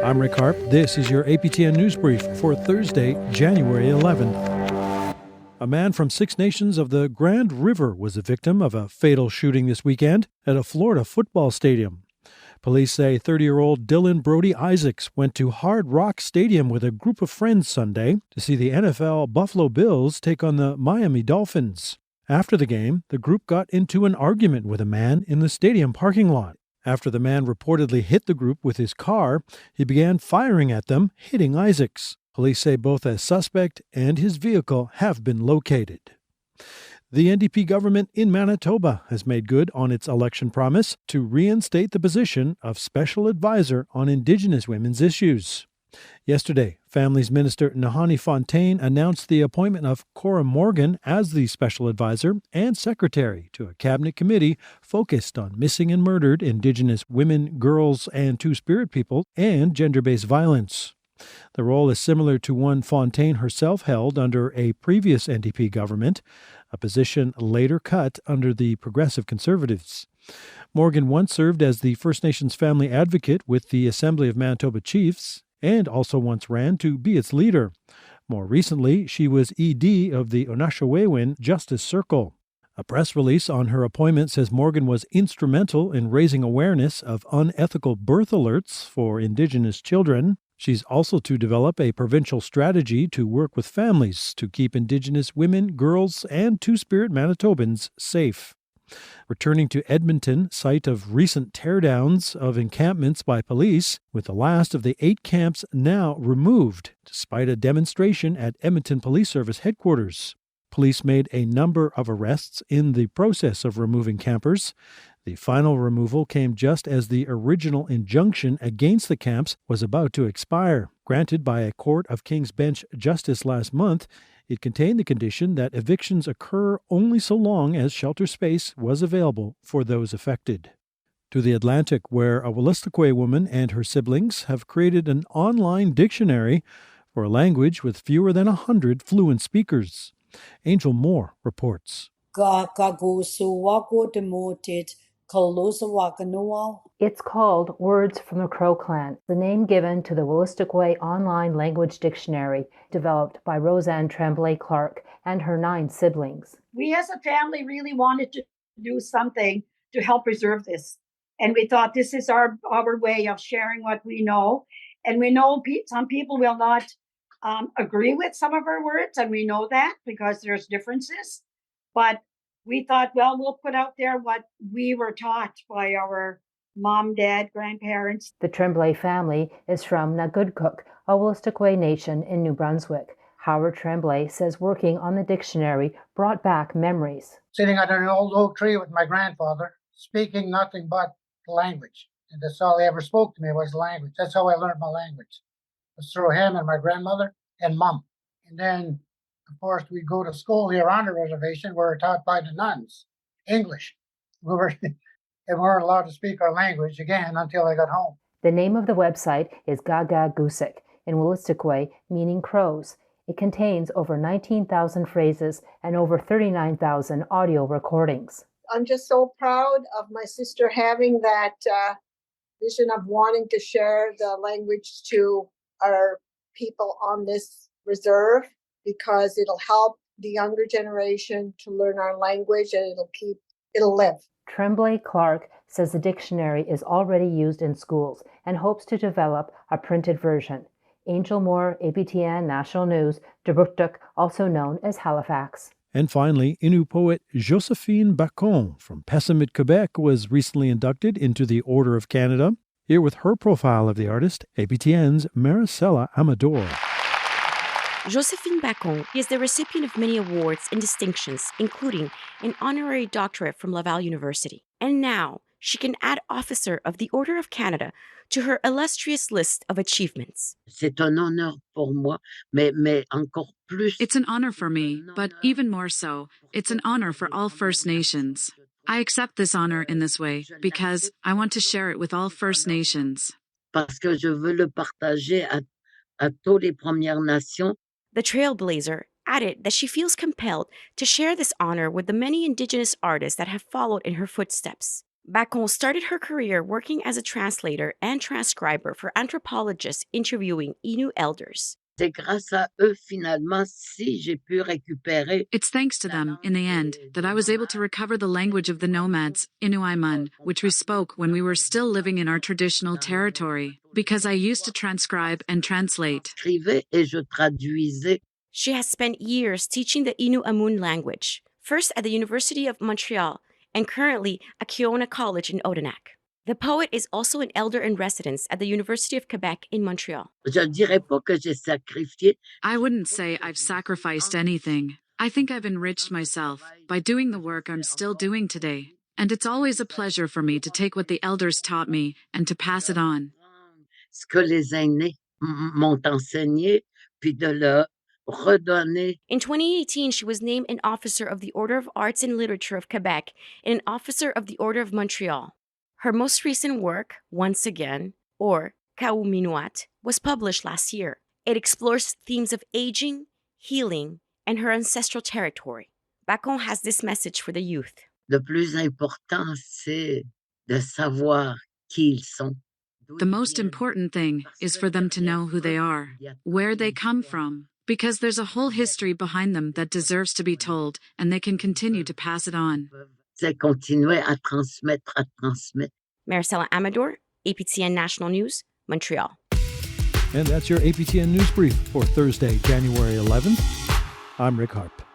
I'm Rick Harp. This is your APTN News Brief for Thursday, January 11th. A man from Six Nations of the Grand River was a victim of a fatal shooting this weekend at a Florida football stadium. Police say 30-year-old Dylan Brody Isaacs went to Hard Rock Stadium with a group of friends Sunday to see the NFL Buffalo Bills take on the Miami Dolphins. After the game, the group got into an argument with a man in the stadium parking lot. After the man reportedly hit the group with his car, he began firing at them, hitting Isaacs. Police say both a suspect and his vehicle have been located. The NDP government in Manitoba has made good on its election promise to reinstate the position of Special Advisor on Indigenous women's issues. Yesterday, Families Minister Nahanni Fontaine announced the appointment of Cora Morgan as the Special Advisor and Secretary to a cabinet committee focused on missing and murdered Indigenous women, girls, and Two-Spirit people and gender-based violence. The role is similar to one Fontaine herself held under a previous NDP government, a position later cut under the Progressive Conservatives. Morgan once served as the First Nations family advocate with the Assembly of Manitoba Chiefs and also once ran to be its leader. More recently, she was ED of the Onashawawan Justice Circle. A press release on her appointment says Morgan was instrumental in raising awareness of unethical birth alerts for Indigenous children. She's also to develop a provincial strategy to work with families to keep Indigenous women, girls, and Two-Spirit Manitobans safe. Returning to Edmonton, site of recent teardowns of encampments by police, with the last of the 8 camps now removed, despite a demonstration at Edmonton Police Service headquarters. Police made a number of arrests in the process of removing campers. The final removal came just as the original injunction against the camps was about to expire. Granted by a Court of King's Bench justice last month, it contained the condition that evictions occur only so long as shelter space was available for those affected. To the Atlantic, where a Wolastoqey woman and her siblings have created an online dictionary for a language with fewer than 100 fluent speakers. Angel Moore reports. It's called Words from the Crow Clan, the name given to the Wolastoqey Online Language Dictionary, developed by Roseanne Tremblay-Clark and her 9 siblings. We as a family really wanted to do something to help preserve this. And we thought this is our way of sharing what we know. And we know some people will not agree with some of our words, and we know that because there's differences. But we thought, well, we'll put out there what we were taught by our mom, dad, grandparents. The Tremblay family is from Nagudkuk, a Wolastoqey nation in New Brunswick. Howard Tremblay says working on the dictionary brought back memories. Sitting under an old oak tree with my grandfather, speaking nothing but the language. And that's all he ever spoke to me was language. That's how I learned my language. It was through him and my grandmother and mom. And then, of course, we go to school here on the reservation. We were taught by the nuns English. We weren't allowed to speak our language again until I got home. The name of the website is Gaga Gusik, in Wolastoqey, meaning crows. It contains over 19,000 phrases and over 39,000 audio recordings. I'm just so proud of my sister having that vision of wanting to share the language to our people on this reserve, because it'll help the younger generation to learn our language and it'll live. Tremblay-Clark says the dictionary is already used in schools and hopes to develop a printed version. Angel Moore, APTN National News, Dubruktuk, also known as Halifax. And finally, Innu poet Josephine Bacon from Pessamit, Quebec, was recently inducted into the Order of Canada. Here with her profile of the artist, APTN's Maricela Amador. Josephine Bacon is the recipient of many awards and distinctions, including an honorary doctorate from Laval University. And now, she can add Officer of the Order of Canada to her illustrious list of achievements. C'est un honneur pour moi, mais encore plus. It's an honor for me, but even more so, it's an honor for all First Nations. I accept this honor in this way because I want to share it with all First Nations. Parce que je veux le partager à tous les Premières Nations. The trailblazer added that she feels compelled to share this honor with the many Indigenous artists that have followed in her footsteps. Bacon started her career working as a translator and transcriber for anthropologists interviewing Innu elders. C'est grâce à eux, finalement, si j'ai pu récupérer. It's thanks to them, in the end, that I was able to recover the language of the nomads, Innu, which we spoke when we were still living in our traditional territory, because I used to transcribe and translate. J'écrivais et je traduisais. She has spent years teaching the Innu language, first at the University of Montreal and currently at Keona College in Odanak. The poet is also an elder in residence at the University of Quebec in Montreal. Je ne dirais pas que j'ai sacrifié. I wouldn't say I've sacrificed anything. I think I've enriched myself by doing the work I'm still doing today. And it's always a pleasure for me to take what the elders taught me and to pass it on. Ce que les aînés m'ont enseigné, puis de le redonner. In 2018, she was named an Officer of the Order of Arts and Literature of Quebec and an Officer of the Order of Montreal. Her most recent work, Once Again, or Kauminuat, was published last year. It explores themes of aging, healing, and her ancestral territory. Bacon has this message for the youth. Le plus important, c'est de savoir qui ils sont. The most important thing is for them to know who they are, where they come from, because there's a whole history behind them that deserves to be told, and they can continue to pass it on. C'est continuer à transmettre. Maricela Amador, APTN National News, Montreal. And that's your APTN News Brief for Thursday, January 11th. I'm Rick Harp.